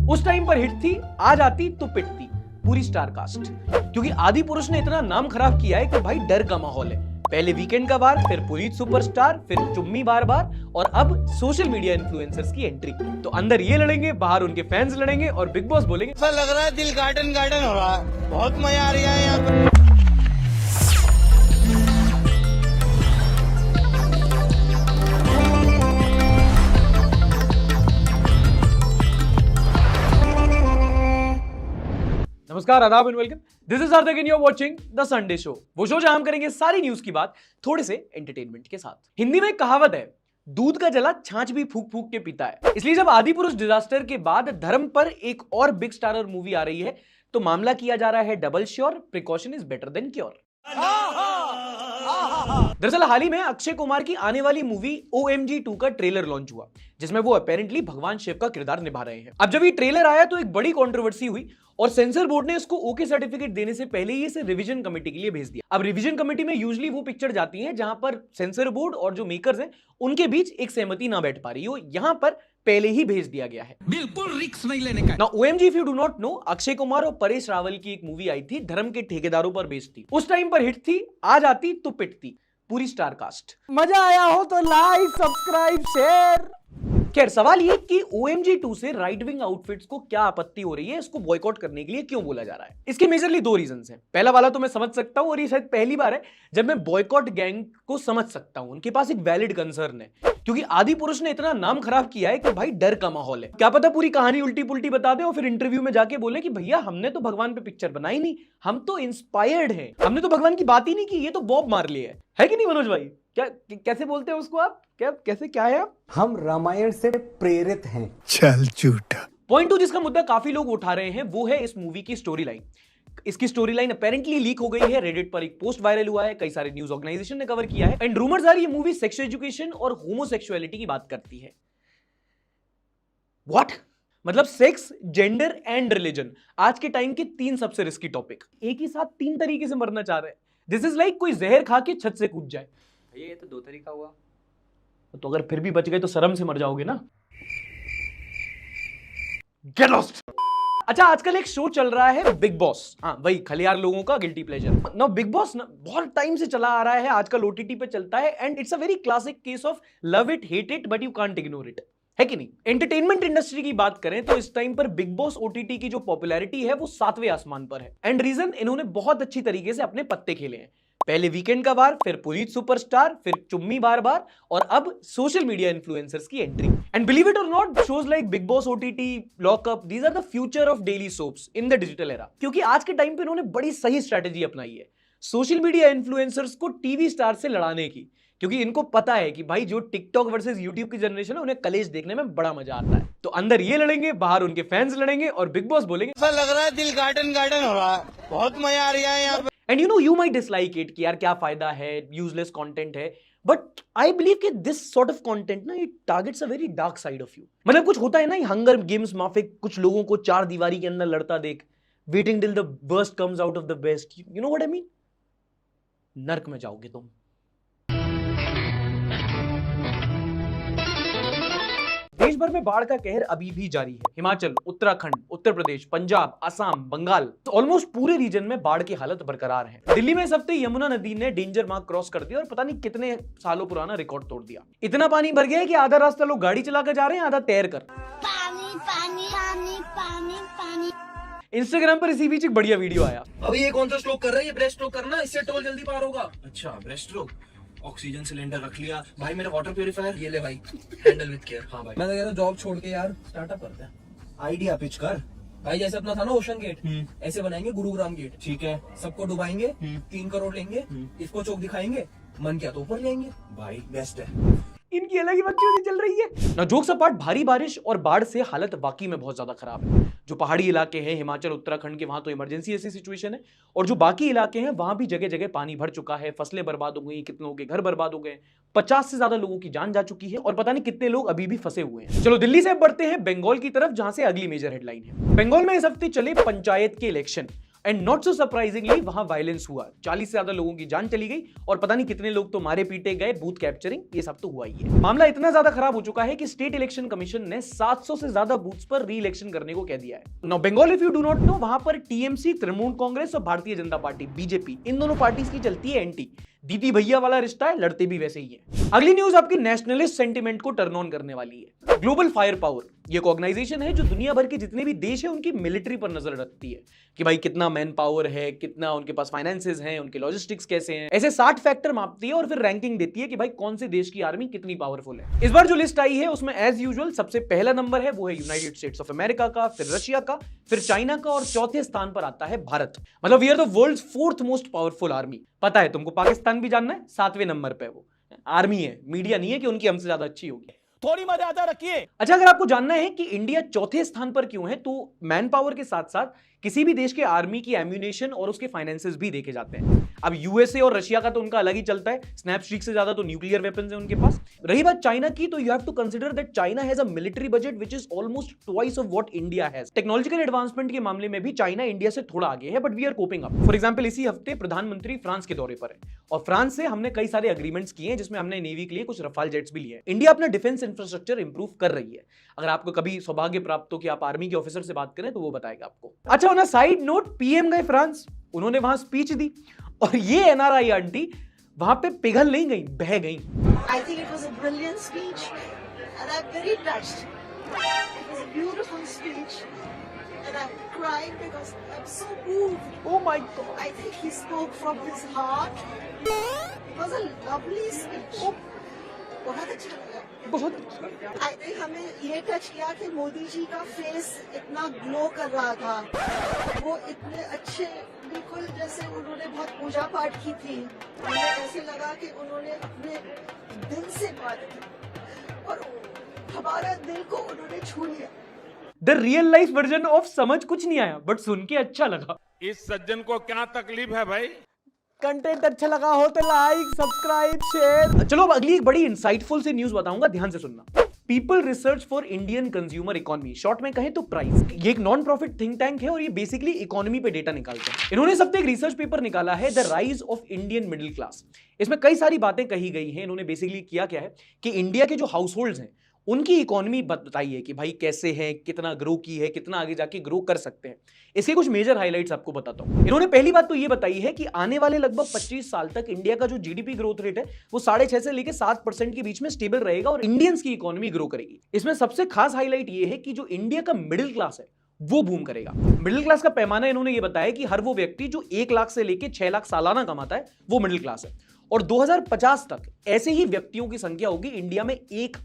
उस टाइम पर हिट थी, आज आती तो पिटती पूरी स्टार कास्ट। क्योंकि आदि पुरुष ने इतना नाम खराब किया है कि भाई डर का माहौल है। पहले वीकेंड का वार, फिर पुनीत सुपरस्टार, फिर चुम्मी बार बार, और अब सोशल मीडिया इन्फ्लुएंसर्स की एंट्री। तो अंदर ये लड़ेंगे, बाहर उनके फैंस लड़ेंगे और बिग बॉस बोलेंगे ऐसा लग रहा है दिल गार्डन गार्डन हो रहा है, बहुत मजा आ रहा है यहाँ पे। नमस्कार, आदाब and welcome. This is Hardik and you are watching the Sunday show, वो शो जहां हम करेंगे सारी न्यूज की बात थोड़े से एंटरटेनमेंट के साथ। हिंदी में एक कहावत है, दूध का जला छाछ भी फूक फूक के पीता है। इसलिए जब आदि पुरुष डिजास्टर के बाद धर्म पर एक और बिग स्टारर मूवी आ रही है तो मामला किया जा रहा है double sure, precaution is better than cure. दरअसल हाल ही में अक्षय कुमार की आने वाली मूवी OMG 2 का ट्रेलर लॉन्च हुआ, जिसमें वो अपेरेंटली भगवान शिव का किरदार निभा रहे हैं। अब जब ये ट्रेलर आया तो एक बड़ी कंट्रोवर्सी हुई और सेंसर बोर्ड ने इसको ओके सर्टिफिकेट देने से पहले ही इसे रिवीजन कमेटी के लिए भेज दिया। अब रिवीजन कमेटी में यूजुअली वो पिक्चर जाती है जहां पर सेंसर बोर्ड और जो मेकर्स हैं उनके बीच एक सहमति ना बैठ पा रही हो, यहां पर पहले ही भेज दिया गया है। बिल्कुल रिस्क नहीं लेने का। Now, OMG if you do not know, Akshay Kumar और परेश रावल की एक मूवी आई थी, धर्म के ठेकेदारों पर बेस्ड थी। उस टाइम पर हिट थी, आज आती तो पिटती पूरी स्टार कास्ट। मजा आया हो तो लाइक, सब्सक्राइब, शेयर। खैर सवाल ये कि OMG 2 से राइट विंग आउटफिट्स को क्या आपत्ति हो रही है, इसको बॉयकॉट करने के लिए क्यों बोला जा रहा है। इसके मेजरली दो रीजंस हैं। पहला वाला तो मैं समझ सकता हूं और ये शायद पहली बार है जब मैं बॉयकॉट गैंग को समझ सकता हूं। उनके पास एक वैलिड कंसर्न है, क्योंकि आदि पुरुष ने इतना नाम खराब किया है कि भाई डर का माहौल है। क्या पता पूरी कहानी उल्टी पुल्टी बता दे और फिर इंटरव्यू में जाके बोले कि भैया हमने तो भगवान पे पिक्चर बनाई नहीं, हम तो इंस्पायर्ड हैं, हमने तो भगवान की बात ही नहीं की, ये तो बॉब मार्ले है कि नहीं मनोज भाई? क्या कैसे बोलते हैं उसको आप? क्या है आप? हम रामायण से प्रेरित हैं। चल झूठा। पॉइंट 2 जिसका मुद्दा काफी लोग उठा रहे हैं वो है इस मूवी की स्टोरी लाइन। इसकी स्टोरी लाइन अपेरेंटली लीक हो गई है, रेडिट पर एक पोस्ट वायरल हुआ है, कई सारे न्यूज ऑर्गेनाइजेशन ने कवर किया है एंड रूमर्स आर ये मूवी सेक्स एजुकेशन और होमोसेक्सुअलिटी की बात करती है। व्हाट? मतलब सेक्स, जेंडर एंड रिलीजन, आज के टाइम के 3 सबसे रिस्की टॉपिक, एक ही साथ 3 तरीके से मरना चाह रहे हैं। दिस इज लाइक कोई जहर खा के छत से कूद जाए। ये तो 2 तरीका हुआ। तो अगर फिर भी बच गए तो शर्म से मर जाओगे ना। Get lost. अच्छा, आजकल एक शो चल रहा है बिग बॉस। हाँ, वही खलियार लोगों का guilty pleasure. Now big boss बहुत टाइम से चला आ रहा है, आजकल OTT पे चलता है and it's a very classic case of love it hate it but you can't ignore it, है कि नहीं? एंटरटेनमेंट इंडस्ट्री की बात करें तो इस टाइम पर बिग बॉस OTT की जो पॉपुलैरिटी है वो 7वें आसमान पर है एंड रीजन, इन्होंने बहुत अच्छी तरीके से अपने पत्ते खेले हैं। पहले वीकेंड का वार, फिर पुनीत सुपरस्टार, फिर चुम्मी बार बार, और अब सोशल मीडिया इन्फ्लुएंसर्स की entry. And believe it or not, shows like Bigg Boss, OTT, lockup, these are the future of daily soaps in the digital era. क्योंकि आज के टाइम पे इन्होंने बड़ी सही स्ट्रैटेजी अपनाई है सोशल मीडिया इन्फ्लुएंसर्स को टीवी स्टार से लड़ाने की, क्योंकि इनको पता है कि भाई जो टिकटॉक वर्सेस यूट्यूब की जनरेशन है उन्हें कलेश देखने में बड़ा मजा आता है। तो अंदर ये लड़ेंगे, बाहर उनके फैंस लड़ेंगे और बिग बॉस बोलेंगे ऐसा लग रहा है दिल गार्डन गार्डन हो रहा है, बहुत मजा आ रहा है यहाँ पे। And you know you might dislike it कि यार क्या फायदा है, यूजलेस कंटेंट है, बट आई बिलीव कि दिस सॉर्ट ऑफ कंटेंट ना it targets a very dark side of you. मतलब कुछ होता है ना, हंगर गेम्स माफिक, कुछ लोगों को 4 दीवारी के अंदर लड़ता देख, waiting till the worst comes out of the best, you know what I mean? नर्क में जाओगे तुम। देश भर में बाढ़ का कहर अभी भी जारी है। हिमाचल, उत्तराखंड, उत्तर प्रदेश, पंजाब, असम, बंगाल, तो ऑलमोस्ट पूरे रीजन में बाढ़ की हालत बरकरार है। दिल्ली में इस हफ्ते यमुना नदी ने डेंजर मार्क क्रॉस कर दिया और पता नहीं कितने सालों पुराना रिकॉर्ड तोड़ दिया। इतना पानी भर गया है कि आधा रास्ता लोग गाड़ी चलाकर जा रहे हैं, आधा तैर कर। पानी पानी पानी पानी पानी। इंस्टाग्राम पर इसी बीच एक बढ़िया वीडियो आया। अभी ये कौन सा स्ट्रोक कर रहा है? ये ब्रेस्ट स्ट्रोक करना, इससे टोल जल्दी पार होगा। अच्छा, ब्रेस्ट स्ट्रोक। ऑक्सीजन सिलेंडर रख लिया भाई, मेरा वाटर प्यूरिफायर ये ले भाई, हैंडल विद केयर। हाँ भाई, मैं तो कह रहा हूं जॉब छोड़ के यार स्टार्टअप करते हैं। आइडिया पिच कर भाई, जैसे अपना था ना ओशन गेट, ऐसे बनाएंगे गुरुग्राम गेट। ठीक है, सबको डुबाएंगे, 3 करोड़ लेंगे, इसको चौक दिखाएंगे, मन किया तो ऊपर लेंगे भाई, बेस्ट है। इनकी अलग ही बकचोदी चल रही है ना। जोक्स अपार्ट, भारी बारिश और बाढ़ से हालत वाकई में बहुत ज्यादा खराब है। जो पहाड़ी इलाके हैं हिमाचल, उत्तराखंड के, वहां तो इमरजेंसी ऐसी सिचुएशन है, और जो बाकी इलाके हैं वहां भी जगह जगह पानी भर चुका है, फसलें बर्बाद हो गई, कितने लोगों के घर बर्बाद हो गए, 50 से ज्यादा लोगों की जान जा चुकी है और पता नहीं कितने लोग अभी भी फंसे हुए हैं। चलो दिल्ली से बढ़ते हैं बंगाल की तरफ, जहां से अगली मेजर हेडलाइन है। बंगाल में इस हफ्ते चले पंचायत के election and not so surprisingly वहां वायलेंस हुआ, 40 से ज्यादा लोगों की जान चली गई और पता नहीं कितने लोग तो मारे पीटे गए, बूथ कैप्चरिंग, ये सब तो हुआ ही है। मामला इतना ज्यादा खराब हो चुका है कि स्टेट इलेक्शन कमीशन ने 700 से ज्यादा बूथ्स पर री इलेक्शन करने को कह दिया है। Now Bengal, if you do not know, वहां पर टीएमसी, तृणमूल कांग्रेस और भारतीय जनता पार्टी बीजेपी, इन दोनों पार्टीज की चलती है एंटी, दीदी भैया वाला रिश्ता है, लड़ते भी वैसे ही है। अगली न्यूज आपकी नेशनलिस्ट सेंटिमेंट को टर्न ऑन करने वाली है। ग्लोबल फायर पावर, ये एक ऑर्गेनाइजेशन है जो दुनिया भर के जितने भी देश है उनकी मिलिट्री पर नजर रखती है कि भाई कितना मैन पावर है, कितना उनके पास फाइनेंसेस हैं, उनके लॉजिस्टिक्स कैसे हैं, ऐसे 60 फैक्टर मापती है और फिर रैंकिंग देती है कि भाई कौन से देश की आर्मी कितनी पावरफुल है। इस बार जो लिस्ट आई है उसमें एज यूजुअल सबसे पहला नंबर है वो है यूनाइटेड स्टेट्स ऑफ अमेरिका का, फिर रशिया का, फिर चाइना का और चौथे स्थान पर आता है भारत। मतलब we are the world's 4th most powerful army. पता है तुमको पाकिस्तान भी जानना है, 7वें नंबर पे वो आर्मी है, मीडिया नहीं है कि उनकी हमसे ज्यादा अच्छी होगी। थोड़ी मर्यादा रखिए। अच्छा, अगर आपको जानना है कि इंडिया चौथे स्थान पर क्यों है, तो मैन पावर के साथ साथ किसी भी देश के आर्मी की एम्यूनेशन और उसके फाइनेंसेस भी देखे जाते हैं। अब यूएसए और रशिया का तो उनका अलग ही चलता है, स्नैपस्ट्रीक से ज्यादा तो न्यूक्लियर वेपन्स हैं उनके पास। रही बात चाइना की, तो you have to consider that China has a military budget which is almost twice of what India has. Technological advancement के मामले में भी चाइना इंडिया से थोड़ा आगे है, but we are coping up. For example, इसी हफ्ते प्रधानमंत्री फ्रांस के दौरे पर है और फ्रांस से हमने कई सारे एग्रीमेंट्स किए हैं जिसमें हमने नेवी के लिए कुछ रफाल जेट्स भी लिए हैं। इंडिया अपना डिफेंस इंफ्रास्ट्रक्चर इंप्रूव कर रही है। अगर आपको कभी सौभाग्य प्राप्त हो कि आप आर्मी के ऑफिसर से बात करें तो वो बताएगा आपको। अच्छा, on a side note, PM गए फ्रांस, उन्होंने वहां स्पीच दी और ये एनआरआई आंटी वहां पे पिघल नहीं गई, बह गई। I think it was a brilliant speech and I'm very touched. It was a beautiful speech and I'm crying because I'm so moved. Oh my God. I think he spoke from his heart. It was a lovely speech. बहुत अच्छा लगा। बहुत I think हमें ये touch किया कि मोदी जी का face इतना ग्लो कर रहा था, वो इतने अच्छे, बिल्कुल जैसे उन्होंने बहुत पूजा पाठ की थी। मुझे ऐसे लगा कि उन्होंने अपने दिल से बात की और हमारा दिल को उन्होंने छू लिया। The real life version of समझ कुछ नहीं आया, बट सुन के अच्छा लगा। इस सज्जन को क्या तकलीफ है भाई? कंटेंट अच्छा लगा हो तो लाइक, सब्सक्राइब, शेयर। चलो अब अगली एक बड़ी इंसाइटफुल सी न्यूज बताऊंगा, ध्यान से सुनना। People research for Indian consumer economy, short में कहें तो प्राइस, ये एक नॉन प्रॉफिट थिंक टैंक है और ये बेसिकली इकोनॉमी पे डेटा निकालते हैं। इन्होंने इस हफ्ते एक रिसर्च पेपर निकाला है, the rise of Indian middle class. इसमें कई सारी बातें कही गई हैं। इन्होंने बेसिकली किया क्या है कि इंडिया के जो हाउस होल्ड्स हैं उनकी इकोनॉमी बताइए कि भाई कैसे है, कितना ग्रो की है, कितना आगे जाके ग्रो कर सकते हैं। इसके कुछ मेजर हाइलाइट्स आपको बताता हूं। इन्होंने पहली बात तो ये बताई है कि आने वाले लगभग 25 साल तक इंडिया का जो जीडीपी ग्रोथ रेट है वो 6.5 से लेकर 7% के बीच में स्टेबल रहेगा और इंडियंस की इकोनॉमी ग्रो करेगी। इसमें सबसे खास हाईलाइट ये है कि जो इंडिया का मिडिल क्लास है वो बूम करेगा। मिडिल क्लास का पैमाना इन्होंने ये बताया कि हर वो व्यक्ति जो 1 लाख से लेकर 6 लाख सालाना कमाता है वो मिडिल क्लास है और 2050 तक ऐसे ही व्यक्तियों की संख्या होगी इंडिया में 1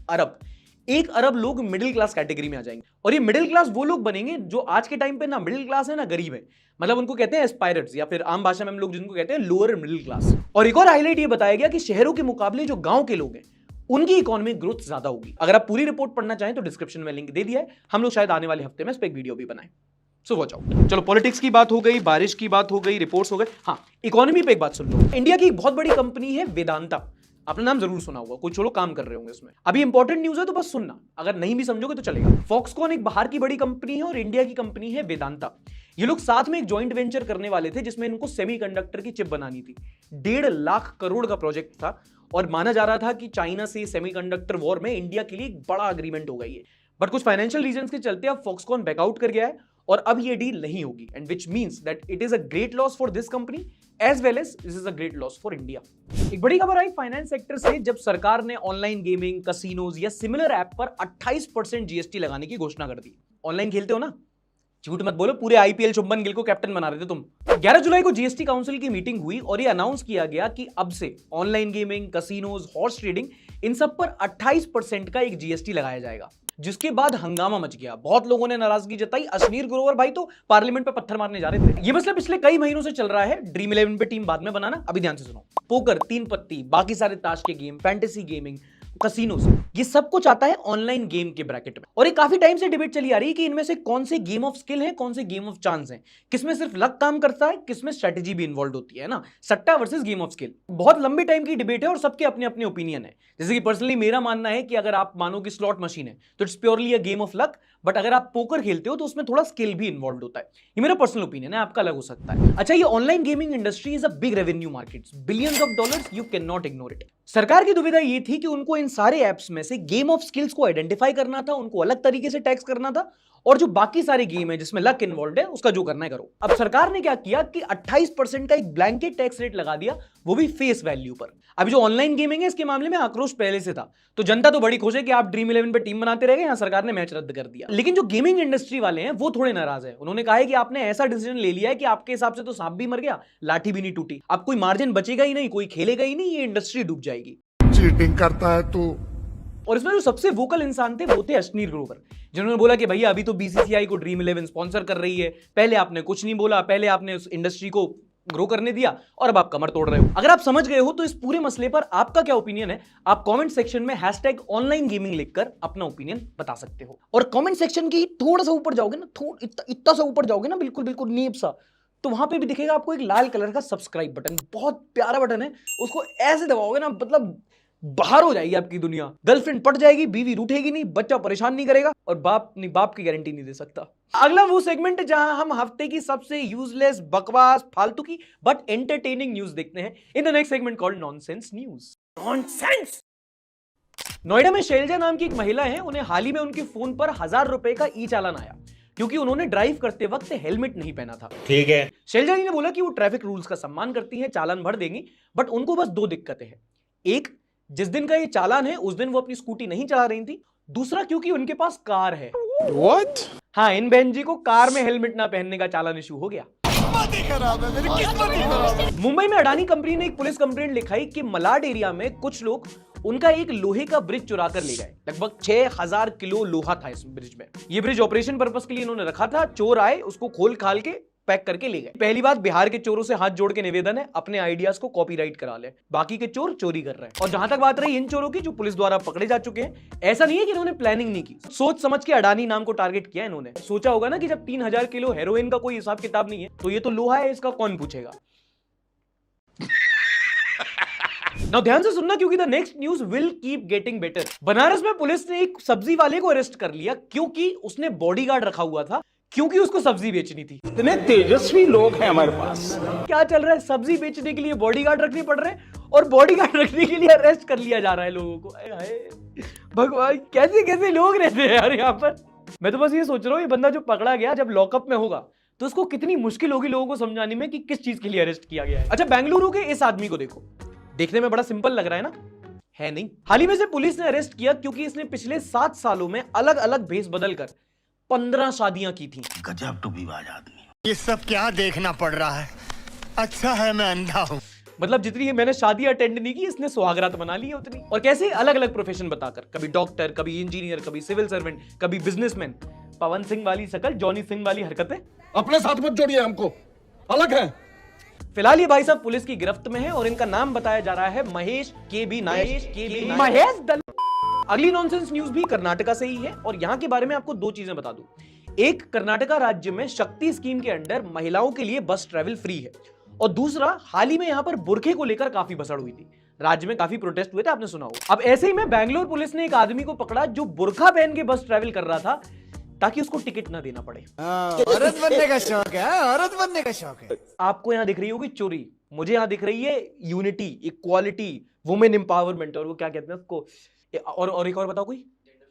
अरब लोग मिडिल क्लास कैटेगरी में आ जाएंगे। और ये मिडिल क्लास वो लोग बनेंगे जो आज के टाइम पे ना मिडिल क्लास है ना गरीब है, मतलब उनको कहते हैं एस्पायरेट्स या फिर आम भाषा में हम लोग जिनको कहते हैं लोअर मिडिल क्लास। और एक और हाईलाइट ये बताया गया कि शहरों के मुकाबले जो गांव के लोग हैं उनकी इकोनॉमिक ग्रोथ ज्यादा होगी। अगर आप पूरी रिपोर्ट पढ़ना चाहें तो डिस्क्रिप्शन में लिंक दे दिया है, हम लोग शायद आने वाले हफ्ते में इस पे एक वीडियो भी बनाएं। So watch out. चलो, पॉलिटिक्स की बात हो गई, बारिश की बात हो गई, रिपोर्ट्स हो गए। हाँ, इकोनॉमी पे एक बात सुन लो। इंडिया की एक बहुत बड़ी कंपनी है वेदांता, अपना नाम जरूर सुना होगा, कुछ लोग काम कर रहे होंगे उसमें। अभी इंपॉर्टेंट न्यूज है तो बस सुनना, अगर नहीं भी समझोगे तो चलेगा। फॉक्सकॉन एक बाहर की बड़ी कंपनी है और इंडिया की कंपनी है वेदांता। ये लोग साथ में एक जॉइंट वेंचर करने वाले थे जिसमें इनको सेमीकंडक्टर की चिप बनानी थी। 1.5 लाख करोड़ का प्रोजेक्ट था और माना जा रहा था कि चाइना से सेमीकंडक्टर वॉर में इंडिया के लिए एक बड़ा अग्रीमेंट हो गई है, बट कुछ फाइनेंशियल रीजंस के चलते अब फॉक्सकॉन बैकआउट कर गया है और अब ये डील नहीं होगी, and which means that it is a great loss for this company as well as this is a great loss for India. एक बड़ी खबर आई फाइनेंस सेक्टर से, जब सरकार ने ऑनलाइन गेमिंग, कसिनोज या सिमिलर ऐप पर 28% जीएसटी लगाने की घोषणा कर दी। ऑनलाइन खेलते हो ना, झूठ मत बोलो, पूरे आईपीएल शुभमन गिल को कैप्टन बना रहे थे तुम। 11 जुलाई को जीएसटी काउंसिल की मीटिंग हुई और ये अनाउंस किया गया कि अब से online gaming, casinos, horse trading, इन सब पर 28% का एक जीएसटी लगाया जाएगा, जिसके बाद हंगामा मच गया। बहुत लोगों ने नाराजगी जताई। अश्नीर ग्रोवर भाई तो पार्लियामेंट पे पत्थर मारने जा रहे थे। ये मसला पिछले कई महीनों से चल रहा है। ड्रीम 11 पे टीम बाद में बनाना, अभी ध्यान से सुनो। पोकर, 3 पत्ती, बाकी सारे ताश के गेम, फैंटेसी गेमिंग, कसिनो से, ये सब कुछ आता है ऑनलाइन गेम के ब्रैकेट में। और ये काफी टाइम से डिबेट चली आ रही है कि इनमें से कौन से गेम ऑफ स्किल है, कौन से गेम ऑफ चांस है, किसमें सिर्फ लक काम करता है, किसमें स्ट्रेटेजी भी इन्वॉल्व होती है ना। सट्टा वर्सेस गेम ऑफ स्किल बहुत लंबे टाइम की डिबेट है और सबके अपने अपने ओपिनियन है। जैसे कि पर्सनली मेरा मानना है कि अगर आप मानो कि स्लॉट मशीन है तो it's purely a game of luck, but अगर आप पोकर खेलते हो तो उसमें थोड़ा स्किल भी इन्वॉल्व होता है। ये मेरा पर्सनल ओपिनियन है, आपका अलग हो सकता है। अच्छा, ये online gaming industry is a big revenue market, billions of dollars, you can not ignore it. सरकार की दुविधा ये थी कि उनको इन सारे एप्स में से गेम ऑफ स्किल्स को आइडेंटिफाई करना था, उनको अलग तरीके से टैक्स करना था, और जो बाकी सारे गेम है जिसमें लक इन्वॉल्व है उसका जो करना है करो। अब सरकार ने क्या किया कि 28% का एक ब्लैंकेट टैक्स रेट लगा दिया, वो भी फेस वैल्यू पर। अभी जो ऑनलाइन गेमिंग है इसके मामले में आक्रोश पहले से था, तो जनता तो बड़ी खुश है कि आप ड्रीम 11 पे टीम बनाते रह गए, यहां सरकार ने मैच रद्द कर दिया। लेकिन जो गेमिंग इंडस्ट्री वाले हैं वो थोड़े नाराज है। उन्होंने कहा है कि आपने ऐसा डिसीजन ले लिया है कि आपके हिसाब से तो सांप भी मर गया, लाठी भी नहीं टूटी, अब कोई मार्जिन बचेगा ही नहीं, कोई खेलेगा ही नहीं, ये इंडस्ट्री डूब जाएगी। चीटिंग करता है तू। और इसमें जो सबसे वोकल इंसान थे वो थे अश्नीर ग्रोवर, जिन्होंने बोला कि भैया अभी तो बीसीसीआई को ड्रीम 11 स्पॉन्सर कर रही है, पहले आपने कुछ नहीं बोला, पहले आपने उस इंडस्ट्री को ग्रो करने दिया और अब आप कमर तोड़ रहे हो। अगर आप समझ गए हो तो इस पूरे मसले पर आपका क्या ओपिनियन है, आप कमेंट सेक्शन में #ऑनलाइन गेमिंग लिखकर अपना ओपिनियन बता सकते हो। और कमेंट सेक्शन की थोड़ा सा ऊपर जाओगे ना, इतना सा ऊपर जाओगे ना, बिल्कुल बिल्कुल नीब सा, तो वहां पे भी दिखेगा आपको एक लाल कलर का सब्सक्राइब बटन, बहुत प्यारा बटन है, उसको ऐसे दबाओगे ना, मतलब बाहर हो जाएगी आपकी दुनिया। गर्लफ्रेंड पट जाएगी, बीवी रूठेगी नहीं, बच्चा परेशान नहीं करेगा, और बाप की गारंटी नहीं दे सकता। अगला वो सेगमेंट है जहां हम हफ्ते की सबसे यूजलेस, बकवास, फालतू की बट एंटरटेनिंग न्यूज देखते हैं in the next segment called nonsense news. Nonsense. Noida में शैलजा नाम की एक महिला है, उन्हें हाल ही में उनके फोन पर 1000 रुपए का ई चालान आया क्योंकि उन्होंने ड्राइव करते वक्त हेलमेट नहीं पहना था। ठीक है। शैलजा जी ने बोला कि वो ट्रैफिक रूल्स का सम्मान करती हैं, चालान भर देंगी, बट उनको बस 2 दिक्कतें हैं। एक, जिस दिन का ये चालान है उस दिन वो अपनी स्कूटी नहीं चला रही थी। दूसरा, क्योंकि उनके पास कार है। What? हाँ, इन बहन जी को कार में हेलमेट ना पहनने का चालान इशू हो गया। मुंबई में अडानी कंपनी ने एक पुलिस कंप्लेंट लिखाई कि मलाड एरिया में कुछ लोग उनका एक लोहे का ब्रिज चुरा कर ले गए। लगभग 6000 किलो लोहा था इस ब्रिज में। ये ब्रिज ऑपरेशन पर्पस के लिए इन्होंने रखा था। चोर आए, उसको खोल खाल के पैक करके ले गए। पहली बात, बिहार के चोरों से हाथ जोड़ के निवेदन है, अपने आइडियाज को कॉपीराइट करा ले, बाकी के चोर चोरी कर रहे हैं। और जहां तक बात रही इन चोरों की जो पुलिस द्वारा पकड़े जा चुके हैं, ऐसा नहीं है कि इन्होंने प्लानिंग नहीं की, सोच समझ के अडानी नाम को टारगेट किया इन्होंने। सोचा होगा ना कि जब 3000 किलो हेरोइन का कोई हिसाब किताब नहीं है तो ये तो लोहा है, इसका कौन पूछेगा। Now, ध्यान से सुनना क्योंकि the next news will keep getting better. Banaras में पुलिस ने एक सब्जी वाले को अरेस्ट कर लिया क्योंकि उसने बॉडीगार्ड रखा हुआ था, क्योंकि उसको सब्जी बेचनी थी। इतने तेजस्वी लोग हैं हमारे पास। क्या चल रहा है, सब्जी बेचने के लिए बॉडीगार्ड रखने पड़ रहे हैं और बॉडीगार्ड रखने के लिए अरेस्ट कर लिया जा रहा है लोगों को। हाय भगवान, कैसे कैसे लोग रहते हैं यार यहाँ पर। मैं तो बस ये सोच रहा हूँ, ये बंदा जो पकड़ा गया जब लॉकअप में होगा तो उसको कितनी मुश्किल होगी लोगों को समझाने में कि किस चीज के लिए अरेस्ट किया गया है। अच्छा, बेंगलुरु के इस आदमी को देखो, देखने में बड़ा सिंपल लग रहा है ना, है नहीं। हाल ही में से पुलिस ने अरेस्ट किया क्योंकि इसने पिछले 7 सालों में अलग अलग भेष बदलकर 15 शादियां की थी। गजब टूबीबाज आदमी। ये सब क्या देखना पड़ रहा है? अच्छा है मैं अंधा हूँ। मतलब जितनी मैंने शादी अटेंड नहीं की, इसने सुहागरात मना ली है उतनी। और कैसे अलग अलग प्रोफेशन बताकर, कभी डॉक्टर, कभी इंजीनियर, कभी सिविल सर्वेंट, कभी बिजनेसमैन। पवन सिंह वाली शकल, जॉनी सिंह वाली हरकतें। अपने साथ मत जोड़िए, हमको अलग है। फिलहाल ये भाई साहब पुलिस की गिरफ्त में है और इनका नाम बताया जा रहा है महेश के बी नायक। महेश दल। अगली नॉनसेंस न्यूज भी कर्नाटका से ही है और यहां के बारे में आपको 2 चीजें बता दूं। एक, कर्नाटका राज्य में शक्ति स्कीम के अंडर महिलाओं के लिए बस ट्रैवल फ्री है, और दूसरा, हाल ही में यहां पर बुरखे को लेकर काफी भसड़ हुई थी। राज्य में काफी प्रोटेस्ट हुए थे, आपने सुना होगा। अब ऐसे ही में बैंगलोर पुलिस ने एक आदमी को पकड़ा जो बुरखा पहन के बस ट्रैवल कर रहा था ताकि उसको टिकट ना देना पड़े। औरत बनने का शौक है, औरत बनने का शौक है। आपको यहां दिख रही होगी चोरी, मुझे यहां दिख रही है यूनिटी, इक्वालिटी, वुमेन एम्पावरमेंट, और वो क्या कहते हैं उसको, और एक और बताओ कोई,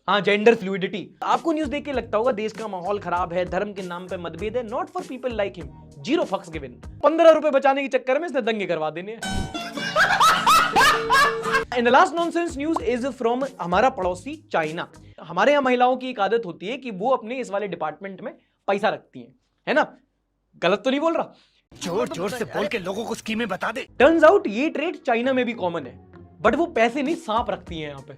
हाँ, जेंडर फ्लूइडिटी। आपको न्यूज देख के लगता होगा देश का माहौल खराब है, धर्म के नाम पे मतभेद है। Not for people like him, 0 फक्स गिवन। 15 रुपए बचाने के चक्कर में इसने दंगे करवा देने हैं। In the last nonsense news is from हमारा पड़ोसी चाइना। हमारे यहाँ महिलाओं की एक आदत होती है कि वो अपने इस वाले डिपार्टमेंट में पैसा रखती हैं, है ना? गलत तो नहीं बोल रहा? जोर जोर से बोल के लोगों को स्कीमें बता दे। टर्न्स आउट ये ट्रेड चाइना में भी कॉमन है, बट वो पैसे नहीं सांप रखती हैं यहाँ पे।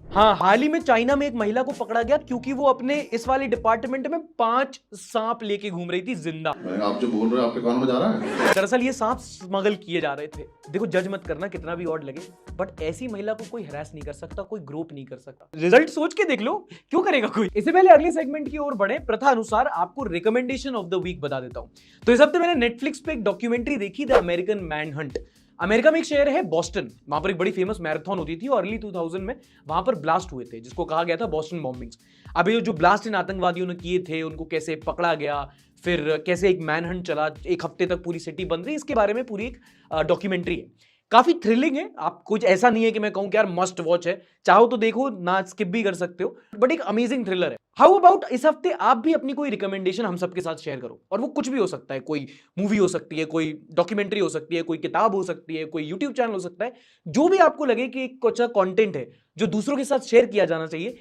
हाँ, हाल ही में चाइना में एक महिला को पकड़ा गया क्योंकि वो अपने इस वाले डिपार्टमेंट में 5 सांप लेके घूम रही थी जिंदा। आप जो बोल रहे हो आपके कान में जा रहा है? दरअसल ये सांप स्मगल किए जा रहे थे। देखो, जज मत करना कितना भी ऑड लगे, बट ऐसी महिला को कोई हरास नहीं कर सकता, कोई ग्रोप नहीं कर सकता। रिजल्ट सोच के देख लो, क्यों करेगा कोई। इससे पहले अगले सेगमेंट की ओर बढ़े, प्रथा अनुसार आपको रिकमेंडेशन ऑफ द वीक बता देता हूं। तो इस हफ्ते मैंने नेटफ्लिक्स पे एक डॉक्यूमेंट्री देखी, द अमेरिकन मैनहंट। अमेरिका में एक शहर है बॉस्टन, वहां पर एक बड़ी फेमस मैराथन होती थी और अर्ली 2000 में वहां पर ब्लास्ट हुए थे, जिसको कहा गया था बॉस्टन बॉम्बिंग्स। अब ये जो ब्लास्ट इन आतंकवादियों ने किए थे, उनको कैसे पकड़ा गया, फिर कैसे एक मैनहंट चला, एक हफ्ते तक पूरी सिटी बंद रही, इसके बारे में पूरी एक डॉक्यूमेंट्री है। काफी थ्रिलिंग है, आप कुछ ऐसा नहीं है कि मैं कहूं कि यार मस्ट वॉच है, चाहो तो देखो, ना स्किप भी कर सकते हो, बट एक अमेजिंग थ्रिलर है। हाउ अबाउट इस हफ्ते आप भी अपनी कोई रिकमेंडेशन हम सबके साथ शेयर करो, और वो कुछ भी हो सकता है, कोई मूवी हो सकती है, कोई डॉक्यूमेंट्री हो सकती है, कोई किताब हो सकती है, कोई यूट्यूब चैनल हो सकता है, जो भी आपको लगे कि एक अच्छा कंटेंट है जो दूसरों के साथ शेयर किया जाना चाहिए,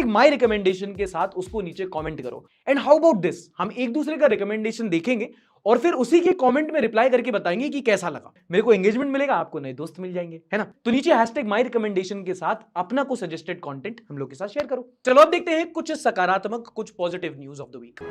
#माई रिकमेंडेशन के साथ उसको नीचे कमेंट करो। एंड हाउ अबाउट दिस, हम एक दूसरे का रिकमेंडेशन देखेंगे और फिर उसी के कमेंट में रिप्लाई करके बताएंगे कि कैसा लगा। मेरे को एंगेजमेंट मिलेगा, आपको नए दोस्त मिल जाएंगे, है ना। तो नीचे #माई रिकमेंडेशन के साथ अपना को सजेस्टेड कंटेंट हम लोग के साथ शेयर करो। चलो अब देखते हैं कुछ सकारात्मक, कुछ positive news of the week.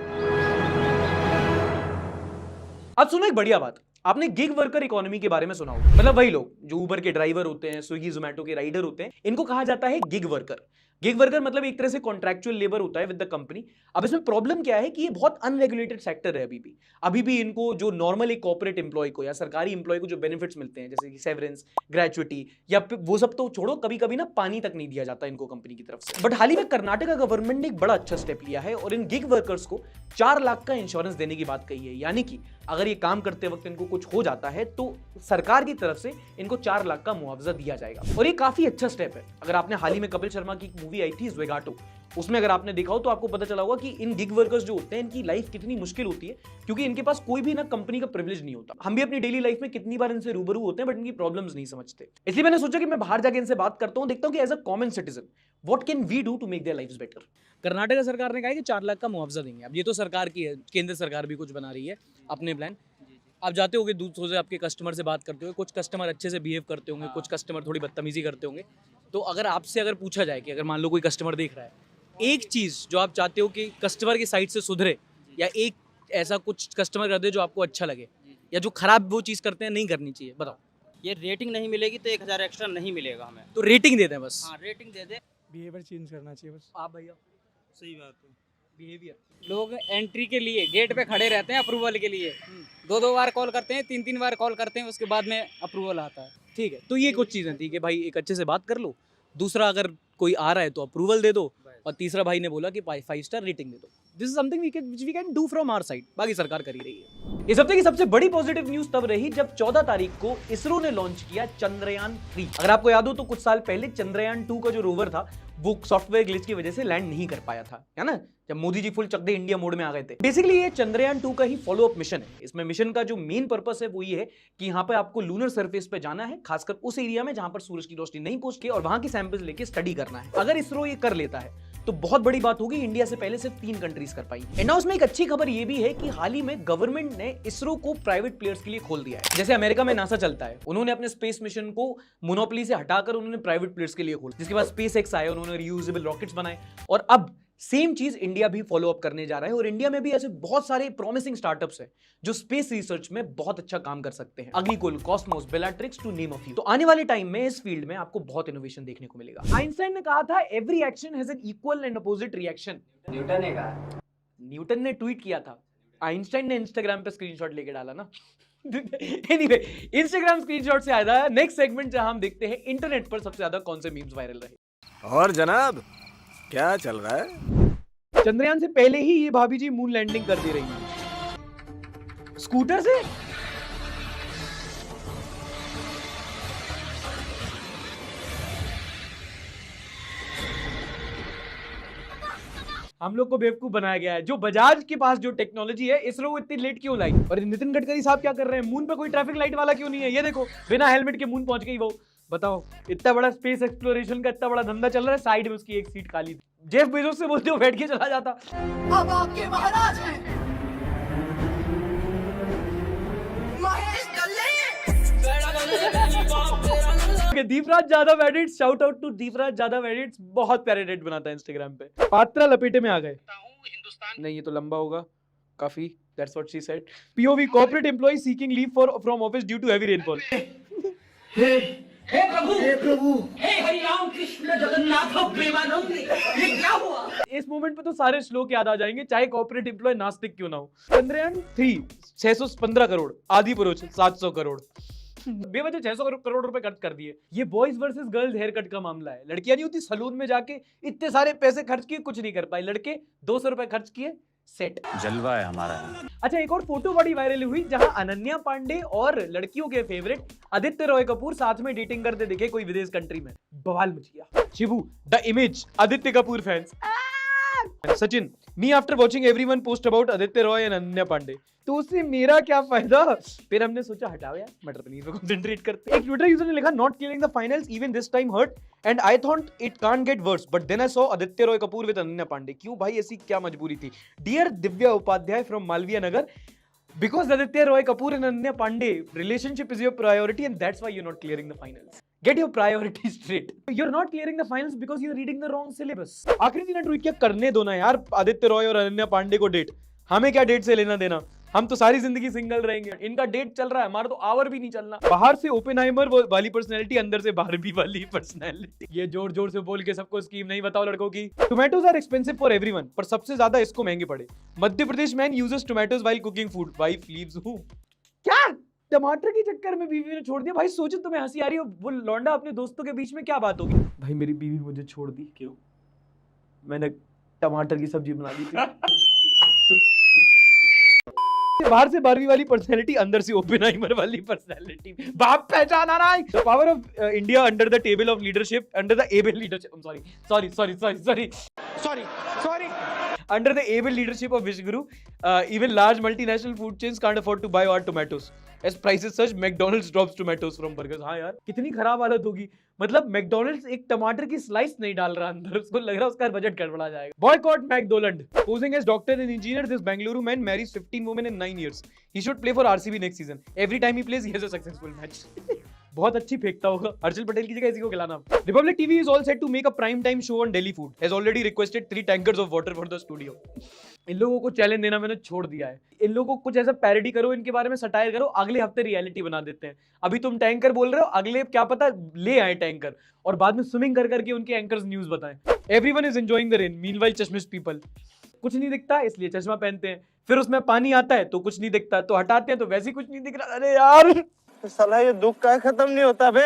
अब सुनो एक बढ़िया बात, आपने गिग वर्कर इकोनॉमी के बारे में सुना होगा। मतलब वही लोग जो उबर के ड्राइवर होते हैं, स्विगी जोमेटो के राइडर होते हैं, इनको कहा जाता है गिग वर्कर। गिग वर्कर मतलब एक तरह से कॉन्ट्रैक्चुअल लेबर होता है विद द कंपनी। अब इसमें प्रॉब्लम क्या है कि ये बहुत अनरेगुलेटेड सेक्टर है अभी भी इनको जो नॉर्मल एक कॉर्पोरेट एम्प्लॉय को या सरकारी एम्प्लॉय को जो बेनिफिट्स मिलते हैं, जैसे कि सेवरेंस, ग्रेचुइटी, या वो सब तो छोड़ो, कभी कभी ना पानी तक नहीं दिया जाता इनको कंपनी की तरफ से। बट हाल ही में कर्नाटका गवर्नमेंट ने एक बड़ा अच्छा स्टेप लिया है और इन गिग वर्कर्स को 4 लाख का इंश्योरेंस देने की बात कही है। यानी कि अगर ये काम करते वक्त इनको कुछ हो जाता है तो सरकार की तरफ से इनको 4 लाख का मुआवजा दिया जाएगा, और ये काफी अच्छा स्टेप है। अगर आपने हाल ही में कपिल शर्मा की मूवी आई थी ज़ोगाटो, उसमें अगर आपने देखा हो तो आपको पता चला होगा कि इन गिग वर्कर्स जो होते हैं इनकी लाइफ कितनी मुश्किल होती है, क्योंकि इनके पास कोई भी ना कंपनी का प्रिविलेज नहीं होता। हम भी अपनी डेली लाइफ में कितनी बार इनसे रूबरू होते हैं, बट इनकी प्रॉब्लम्स नहीं समझते। इसलिए मैंने सोचा कि मैं बाहर जाके इनसे बात करता हूं, देखता हूं कि as a common citizen what can we do to make their lives better. Karnataka सरकार ने कहा है कि 4 लाख का मुआवजा देंगे। अब ये तो सरकार की है, केंद्र सरकार भी कुछ बना रही है अपने प्लान। आप जाते होंगे दूसरों से, आपके कस्टमर से बात करते होंगे, कुछ कस्टमर अच्छे से बिहेव करते होंगे, कुछ कस्टमर थोड़ी बदतमीजी करते होंगे। तो अगर आपसे अगर पूछा जाए कि अगर मान लो कोई कस्टमर देख रहा है, एक चीज़ जो आप चाहते हो कि कस्टमर की साइड से सुधरे, या एक ऐसा कुछ कस्टमर कर दे जो आपको अच्छा लगे, या जो खराब वो चीज़ करते हैं नहीं करनी चाहिए, बताओ। ये रेटिंग नहीं मिलेगी तो 1000 एक्स्ट्रा नहीं मिलेगा हमें। तो रेटिंग दे दें बस। हाँ, रेटिंग दे दे। बिहेवियर चेंज करना चाहिए बस। आप भैया? सही बात है। बिहेवियर। लोग एंट्री के लिए गेट पे खड़े रहते हैं अप्रूवल के लिए, 2-2 बार कॉल करते हैं, 3-3 बार कॉल करते हैं, उसके बाद में अप्रूवल आता है। ठीक है, तो ये कुछ चीज़ें थी कि भाई एक अच्छे से बात कर लो, दूसरा अगर कोई आ रहा है तो अप्रूवल दे दो, और तीसरा भाई ने बोला कि 5 स्टार रेटिंग दे दो। This is something we can do from our side. बाकी सरकार कर ही रही है। इस हफ्ते की सबसे बड़ी पॉजिटिव न्यूज तब रही जब 14 तारीख को इसरो ने लॉन्च किया चंद्रयान 3। अगर आपको याद हो तो कुछ साल पहले चंद्रयान 2 का जो रोवर था वो सॉफ्टवेयर ग्लिच की वजह से लैंड नहीं कर पाया था, है ना, जब मोदी जी फुल चक दे इंडिया मोड में आ गए थे। बेसिकली ये चंद्रयान 2 का ही फॉलो अप मिशन है। इसमें मिशन का जो मेन पर्पस है वो ये है कि यहाँ पे आपको लूनर सरफेस पे जाना है, खासकर उस एरिया में जहां पर सूरज की रोशनी नहीं पहुंचती, और वहां की सैंपल्स लेके स्टडी करना है। अगर इसरो ये कर लेता है तो बहुत बड़ी बात होगी, इंडिया से पहले सिर्फ 3 कंट्रीज कर पाई। एंड नाउ उसमें एक अच्छी खबर ये भी है कि हाल ही में गवर्नमेंट ने इसरो को प्राइवेट प्लेयर्स के लिए खोल दिया है। जैसे अमेरिका में नासा चलता है, उन्होंने अपने स्पेस मिशन को मोनोपोली से हटाकर उन्होंने प्राइवेट प्लेयर्स के लिए खोला। जिसके बाद SpaceX आए, उन्होंने रियूजेबल रॉकेट्स बनाए, और अब सेम चीज इंडिया भी फॉलो अप करने जा रहा है। और इंडिया में भी ऐसे बहुत सारे प्रॉमिसिंग स्टार्टअप्स हैं जो स्पेस रिसर्च में बहुत अच्छा काम कर सकते हैं। Agnikul, Cosmos, Bellatrix to name a few. तो आने वाले टाइम में इस फील्ड में आपको बहुत इनोवेशन देखने को मिलेगा। आइंस्टाइन ने कहा था every action has an equal and opposite reaction. Newton ने कहा, न्यूटन ने ट्वीट किया था, आइंस्टाइन ने इंस्टाग्राम पे स्क्रीनशॉट लेके डाला ना। एनीवे, इंस्टाग्राम स्क्रीनशॉट से आया था नेक्स्ट सेगमेंट जहां हम देखते हैं इंटरनेट पर सबसे ज्यादा कौन से मीम्स वायरल रहे। और जनाब क्या चल रहा है? चंद्रयान से पहले ही ये भाभी जी मून लैंडिंग कर दे रही है स्कूटर से। हम लोग को बेवकूफ बनाया गया है। जो बजाज के पास जो टेक्नोलॉजी है, इसरो इतनी लेट क्यों लाई? और नितिन गडकरी साहब क्या कर रहे हैं? मून पे कोई ट्रैफिक लाइट वाला क्यों नहीं है? ये देखो, बिना हेलमेट के मून पहुंच गई वो। बताओ, इतना बड़ा स्पेस एक्सप्लोरेशन का इतना बड़ा धंधा चल रहा है, साइड में उसकी एक सीट खाली थी। जेफ बेजोस से बोलते हो बैठ के चला जाता। अब आपके महाराज हैं Mahesh Deepraj Yadav edits, shout out to Deepraj Yadav edits, बहुत प्यारे एडिट बनाता है इंस्टाग्राम पे। पात्रा लपेटे में आ गए, नहीं ये तो लंबा होगा काफी, that's what she said. POV corporate employ seeking leave from office due to heavy rainfall. हे प्रभु हे हरि राम कृष्ण जगन्नाथ प्रेमानंद, ये क्या हुआ? इस मोमेंट पे तो सारे श्लोक याद आ जाएंगे, चाहे कॉर्पोरेट एम्प्लॉय नास्तिक क्यों ना हो। चंद्रयान 3 615 करोड़, आदि पुरुष 700 करोड़, बेवजह 600 करोड़ रुपए खर्च कर दिए। ये boys versus girls hair cut का मामला है। लड़कियां नहीं होती सलून में जाके इतने सारे पैसे खर्च किए, कुछ नहीं कर पाई, लड़के 200 रुपए खर्च किए, सेट। जलवा है हमारा। अच्छा, एक और फोटो बड़ी वायरल हुई जहां अनन्या पांडे और लड़कियों के फेवरेट आदित्य रॉय कपूर साथ में डेटिंग करते दिखे कोई विदेश कंट्री में। बवाल मच गया। Shibu the image Aditya Kapur fans. Sachin, me after watching everyone post about Aditya Roy and Ananya Pandey, तो उससे मेरा क्या फायदा। फिर हमने सोचा हटाओ यार, मटर पनीर पे कंसंट्रेट करते हैं। एक ट्विटर यूजर ने लिखा not clearing the finals even this time hurt and I thought it can't get worse but then I saw Aditya Roy Kapur with Ananya Pandey. क्यों भाई, ऐसी क्या मजबूरी थी। Dear Divya Upadhyay from Malviya Nagar, because Aditya Roy Kapoor and Ananya Pandey relationship is your priority and that's why you're not clearing the finals. Get your priorities straight. You're not clearing the finals because you're reading the wrong syllabus. आखिरी 3 tweet क्या करने दो ना यार आदित्य रॉय और अनन्या पांडे को date. हमें क्या डेट से लेना देना, हम तो सारी जिंदगी सिंगल रहेंगे। इनका डेट चल रहा है, हमारा तो आवर भी नहीं चलना। बाहर से ओपेनहाइमर वाली पर्सनैलिटी, अंदर से बारबी वाली पर्सनैलिटी। ये जोर जोर से बोल के सबको स्कीम नहीं बताओ लड़कों की। Tomatoes are expensive for everyone, पर सबसे ज्यादा इसको महंगे पड़े। Madhya Pradesh man uses tomatoes while cooking food, wife leaves home. क्या टमाटर के चक्कर में बीवी ने छोड़ दिया। भाई सोचो, तुम्हें हंसी आ रही हो, वो लौंडा अपने दोस्तों के बीच में क्या बात होगी। भाई मेरी बीवी मुझे छोड़ दी। क्यों? मैंने टमाटर की सब्जी बना दी थी। बाहर से बारहवीं वाली पर्सनैलिटी, अंदर से ओपेनहाइमर वाली पर्सनैलिटी। बाप पहचान आ रहा है। The power of India under the table of leadership, under the able leadership, sorry under the able leadership of Vishguru, even large multinational food chains can't afford to buy our tomatoes. As prices surge, McDonald's drops tomatoes from burgers. हाँ यार, कितनी खराब हालत होगी। मतलब McDonald's एक टमाटर की स्लाइस नहीं डाल रहा अंदर, उसको लग रहा है उसका बजट गड़बड़ा जाएगा। Boycott McDonald. Posing as doctor and engineer, this Bengaluru man marries 15 women in 9 years. He should play for RCB next season. Every time he plays, he has a successful match. बहुत अच्छी फेंकता होगा। हर्षल पटेल की जगह इसी को खिलाना। Republic TV is all set to make a prime time show on Delhi food. Has already requested 3 tankers of water for the studio. इन लोगों को चैलेंज देना मैंने छोड़ दिया है। इन लोगों को कुछ ऐसा पैरोडी करो, इनके बारे में सटायर करो, अगले हफ्ते रियलिटी बना देते हैं। अभी तुम टैंकर बोल रहे हो, अगले क्या पता ले आए टैंकर और बाद में स्विमिंग कर करके उनके एंकर्स न्यूज बताएं। Everyone is enjoying the rain. Meanwhile, चश्मिश people. कुछ नहीं दिखता इसलिए चश्मा पहनते हैं, फिर उसमें पानी आता है तो कुछ नहीं दिखता, तो हटाते हैं तो वैसे ही कुछ नहीं दिख रहा। अरे यार साला ये दुख का खत्म नहीं होता बे।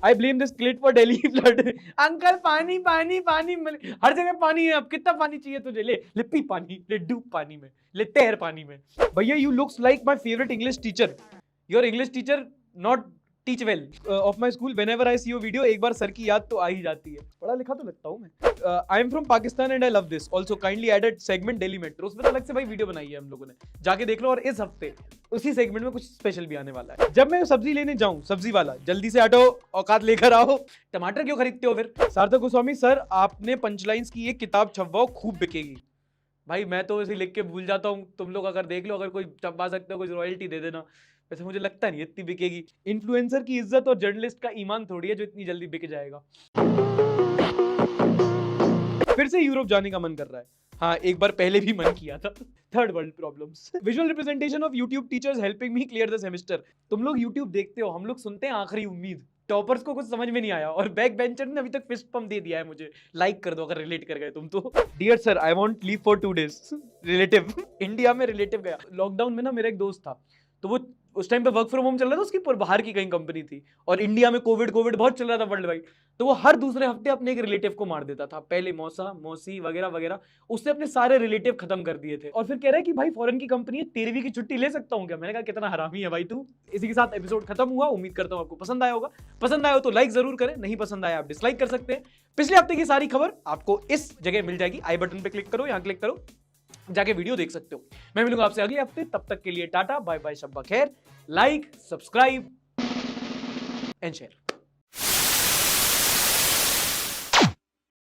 I blame this clit for Delhi flood. Uncle पानी पानी पानी, हर जगह पानी है। अब कितना पानी चाहिए तुझे? ले पी पानी, ले डूब पानी में, ले तैर पानी में। भैया you looks like my favorite English teacher. Your English teacher not teach well of my school. Whenever I see your video, एक बार सर की याद तो आ ही जाती है। पढ़ा लिखा तो लगता हूँ मैं। I am from Pakistan and I love this. Also kindly added segment Delhi Metro. उसमें तो अलग से भाई वीडियो बनाई है हम लोगों ने, जाके देख लो। और इस हफ्ते उसी सेगमेंट में कुछ स्पेशल भी आने वाला है। जब मैं सब्जी लेने जाऊं, सब्जी वाला जल्दी से हटो, औकात लेकर आओ। टमाटर क्यों खरीदते हो फिर? सार्थक गोस्वामी सर, आपने पंचलाइंस की एक किताब छपवाओ, खूब बिकेगी। भाई मैं तो इसे लिख के भूल जाता हूँ, तुम लोग अगर देख लो, अगर कोई छपवा सकते हो, कोई रॉयल्टी दे देना। वैसे मुझे लगता नहीं इतनी बिकेगी। इन्फ्लुएंसर की इज्जत और जर्नलिस्ट का ईमान थोड़ी है जो इतनी जल्दी बिक जाएगा। फिर से यूरोप जाने का मन कर रहा है। हाँ, एक बार पहले भी मन किया था। Third world problems. Visual representation of YouTube teachers helping me clear the semester. तुम लोग यूट्यूब देखते हो, हम लोग सुनते हैं आखिरी उम्मीद। टॉपर्स को कुछ समझ में नहीं आया और बैक बेंचर ने अभी तक फिस्ट पंप दे दिया है मुझे। लाइक कर दो अगर रिलेट कर गए तुम तो। Dear sir, I want leave for 2 days। Relative India में रिलेटिव गया। लॉकडाउन में ना मेरा एक दोस्त था, तो वो उस टाइम पे वर्क फ्रॉम होम चल रहा था, उसकी बाहर की कहीं कंपनी थी और इंडिया में कोविड बहुत चल रहा था वर्ल्ड वाइड। तो वो हर दूसरे हफ्ते अपने एक रिलेटिव को मार देता था। पहले मौसा मौसी वगैरह वगैरह, उससे अपने सारे रिलेटिव खत्म कर दिए थे। और फिर कह रहा है कि भाई फॉरेन की कंपनी है, 13वीं की छुट्टी ले सकता हूँ क्या? मैंने कहा कितना हरामी है भाई तू। इसी के साथ एपिसोड खत्म हुआ। उम्मीद करता हूँ आपको पसंद आया होगा। पसंद आया हो तो लाइक जरूर करें, नहीं पसंद आया आप डिसलाइक कर सकते हैं। पिछले हफ्ते की सारी खबर आपको इस जगह मिल जाएगी। आई बटन पे क्लिक करो, यहाँ क्लिक करो, जाके वीडियो देख सकते हो। मैं मिलूंगा आपसे अगले हफ्ते, तब तक के लिए टाटा बाय बाय, शब्बा खैर। Like, subscribe and share.